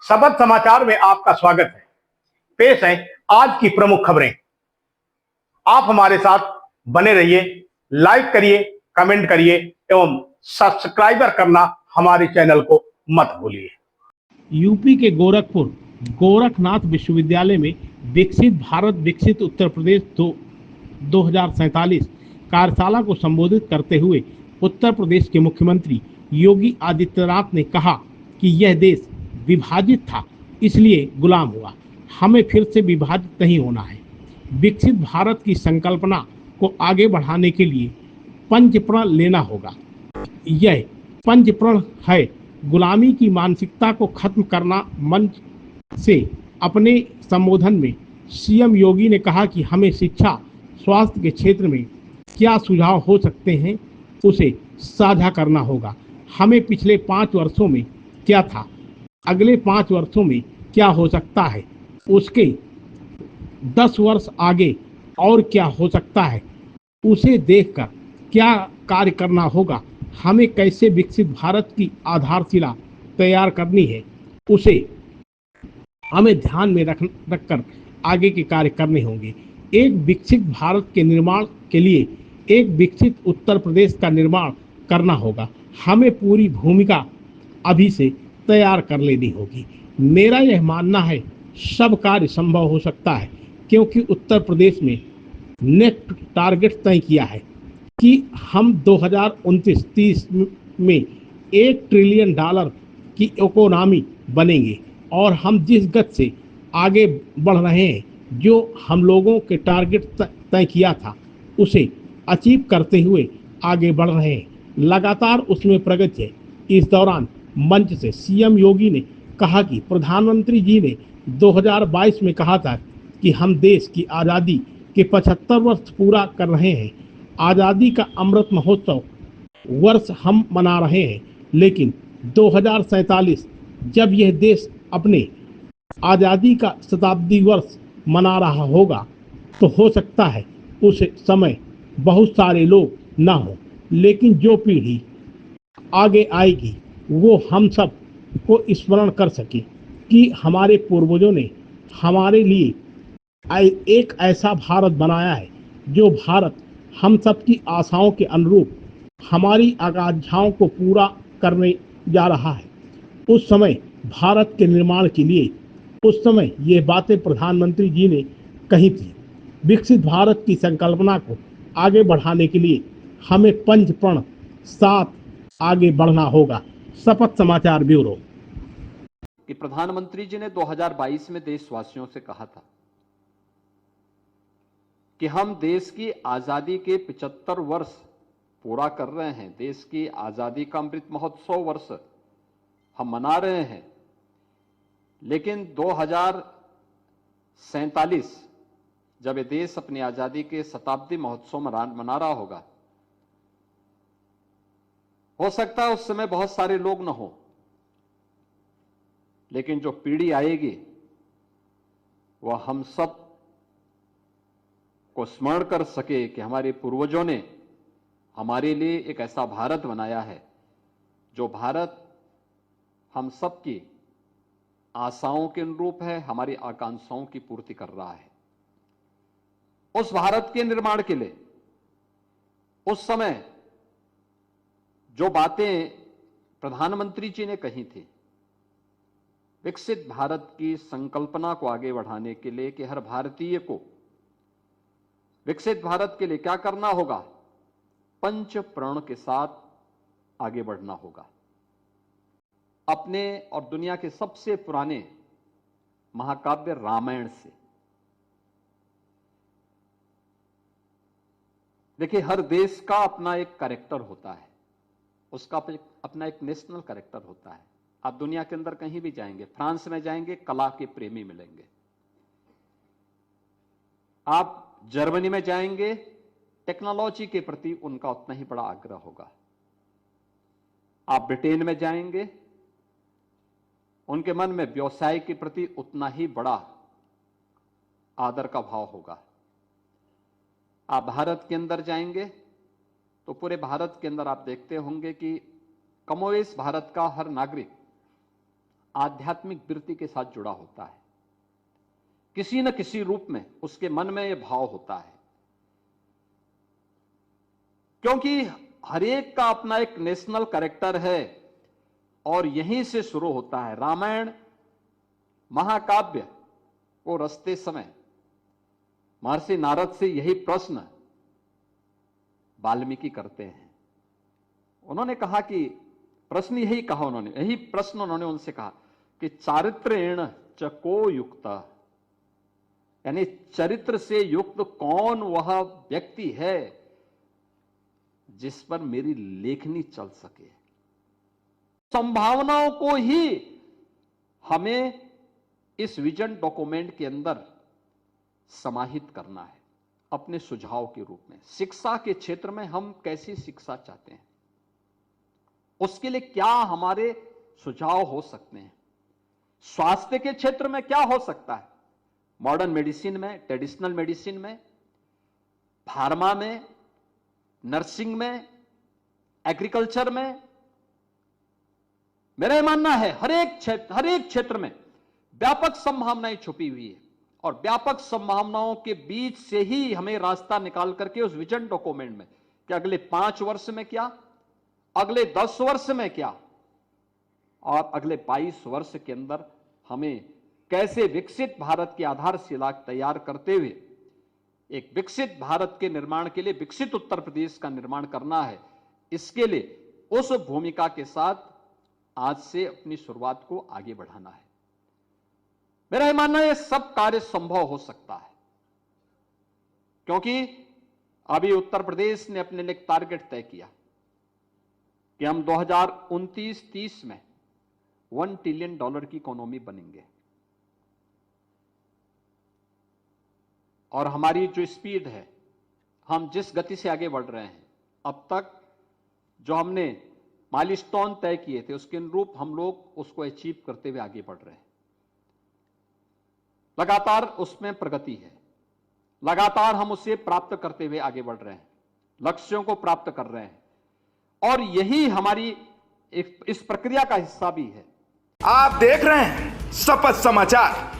शपथ समाचार में आपका स्वागत है। पेश है आज की प्रमुख खबरें। आप हमारे साथ बने रहिए, लाइक करिए, कमेंट करिए एवं सब्सक्राइबर करना हमारे चैनल को मत भूलिए। यूपी के गोरखपुर गोरखनाथ विश्वविद्यालय में विकसित भारत विकसित उत्तर प्रदेश 2047 कार्यशाला को संबोधित करते हुए उत्तर प्रदेश के मुख्यमंत्री योगी आदित्यनाथ ने कहा कि यह देश विभाजित था, इसलिए गुलाम हुआ। हमें फिर से विभाजित नहीं होना है। विकसित भारत की संकल्पना को आगे बढ़ाने के लिए पंचप्रण लेना होगा। यह पंचप्रण है गुलामी की मानसिकता को खत्म करना। मंच से अपने संबोधन में सीएम योगी ने कहा कि हमें शिक्षा, स्वास्थ्य के क्षेत्र में क्या सुझाव हो सकते हैं, उसे साझा करना होगा। हमें पिछले 5 वर्षों में क्या था, अगले 5 वर्षों में क्या हो सकता है, उसके 10 वर्ष आगे और क्या हो सकता है, उसे देखकर क्या कार्य करना होगा। हमें कैसे विकसित भारत की आधारशिला तैयार करनी है, उसे हमें ध्यान में रखकर आगे के कार्य करने होंगे। एक विकसित भारत के निर्माण के लिए एक विकसित उत्तर प्रदेश का निर्माण करना होगा। हमें पूरी भूमिका अभी से तैयार कर लेनी होगी। मेरा यह मानना है सब कार्य संभव हो सकता है, क्योंकि उत्तर प्रदेश में नेक्स्ट टारगेट तय किया है कि हम 2029-30 में $1 ट्रिलियन की इकोनॉमी बनेंगे और हम जिस गति से आगे बढ़ रहे हैं, जो हम लोगों के टारगेट तय किया था, उसे अचीव करते हुए आगे बढ़ रहे हैं। लगातार उसमें प्रगति है। इस दौरान मंच से सीएम योगी ने कहा कि प्रधानमंत्री जी ने 2022 में कहा था कि हम देश की आज़ादी के 75 वर्ष पूरा कर रहे हैं। आज़ादी का अमृत महोत्सव वर्ष हम मना रहे हैं, लेकिन 2047 जब यह देश अपने आज़ादी का शताब्दी वर्ष मना रहा होगा, तो हो सकता है उस समय बहुत सारे लोग ना हो, लेकिन जो पीढ़ी आगे आएगी वो हम सब को स्मरण कर सके कि हमारे पूर्वजों ने हमारे लिए एक ऐसा भारत बनाया है, जो भारत हम सब की आशाओं के अनुरूप हमारी आकांक्षाओं को पूरा करने जा रहा है। उस समय भारत के निर्माण के लिए उस समय ये बातें प्रधानमंत्री जी ने कही थी। विकसित भारत की संकल्पना को आगे बढ़ाने के लिए हमें पंचप्रण साथ आगे बढ़ना होगा। शपथ समाचार ब्यूरो। कि प्रधानमंत्री जी ने 2022 में देशवासियों से कहा था कि हम देश की आजादी के 75 वर्ष पूरा कर रहे हैं। देश की आजादी का अमृत महोत्सव वर्ष हम मना रहे हैं, लेकिन 2047 जब ये देश अपनी आजादी के शताब्दी महोत्सव मना रहा होगा, हो सकता है उस समय बहुत सारे लोग न हो, लेकिन जो पीढ़ी आएगी वह हम सब को स्मरण कर सके कि हमारे पूर्वजों ने हमारे लिए एक ऐसा भारत बनाया है, जो भारत हम सब की आशाओं के अनुरूप है, हमारी आकांक्षाओं की पूर्ति कर रहा है। उस भारत के निर्माण के लिए उस समय जो बातें प्रधानमंत्री जी ने कही थी, विकसित भारत की संकल्पना को आगे बढ़ाने के लिए कि हर भारतीय को विकसित भारत के लिए क्या करना होगा, पंच प्रण के साथ आगे बढ़ना होगा। अपने और दुनिया के सबसे पुराने महाकाव्य रामायण से देखिए, हर देश का अपना एक कैरेक्टर होता है, उसका अपना एक नेशनल कैरेक्टर होता है। आप दुनिया के अंदर कहीं भी जाएंगे, फ्रांस में जाएंगे, कला के प्रेमी मिलेंगे। आप जर्मनी में जाएंगे, टेक्नोलॉजी के प्रति उनका उतना ही बड़ा आग्रह होगा। आप ब्रिटेन में जाएंगे, उनके मन में व्यवसाय के प्रति उतना ही बड़ा आदर का भाव होगा। आप भारत के अंदर जाएंगे तो पूरे भारत के अंदर आप देखते होंगे कि कमोवेश भारत का हर नागरिक आध्यात्मिक वृत्ति के साथ जुड़ा होता है। किसी न किसी रूप में उसके मन में यह भाव होता है, क्योंकि हर एक का अपना एक नेशनल कैरेक्टर है और यहीं से शुरू होता है। रामायण महाकाव्य को रचते समय महर्षि नारद से यही प्रश्न वाल्मीकि करते हैं। उन्होंने कहा कि प्रश्न यही कहा, यही प्रश्न उन्होंने उनसे कहा कि चारित्रेण च को युक्त, यानी चरित्र से युक्त कौन वह व्यक्ति है जिस पर मेरी लेखनी चल सके। संभावनाओं को ही हमें इस विजन डॉक्यूमेंट के अंदर समाहित करना है अपने सुझाव के रूप में। शिक्षा के क्षेत्र में हम कैसी शिक्षा चाहते हैं, उसके लिए क्या हमारे सुझाव हो सकते हैं। स्वास्थ्य के क्षेत्र में क्या हो सकता है, मॉडर्न मेडिसिन में, ट्रेडिशनल मेडिसिन में, फार्मा में, नर्सिंग में, एग्रीकल्चर में। मेरा मानना है हर एक क्षेत्र में व्यापक संभावनाएं छुपी हुई है और व्यापक संभावनाओं के बीच से ही हमें रास्ता निकाल करके उस विजन डॉक्यूमेंट में कि अगले 5 वर्ष में क्या, अगले 10 वर्ष में क्या और अगले 22 वर्ष के अंदर हमें कैसे विकसित भारत की आधारशिला तैयार करते हुए एक विकसित भारत के निर्माण के लिए विकसित उत्तर प्रदेश का निर्माण करना है। इसके लिए उस भूमिका के साथ आज से अपनी शुरुआत को आगे बढ़ाना है। मेरा मानना है सब कार्य संभव हो सकता है, क्योंकि अभी उत्तर प्रदेश ने अपने लिए एक टारगेट तय किया कि हम 2029-30 में $1 ट्रिलियन की इकोनॉमी बनेंगे और हमारी जो स्पीड है, हम जिस गति से आगे बढ़ रहे हैं, अब तक जो हमने माइलस्टोन तय किए थे उसके अनुरूप हम लोग उसको अचीव करते हुए आगे बढ़ रहे हैं। लगातार उसमें प्रगति है, लगातार हम उसे प्राप्त करते हुए आगे बढ़ रहे हैं, लक्ष्यों को प्राप्त कर रहे हैं और यही हमारी इस प्रक्रिया का हिस्सा भी है। आप देख रहे हैं शपथ समाचार।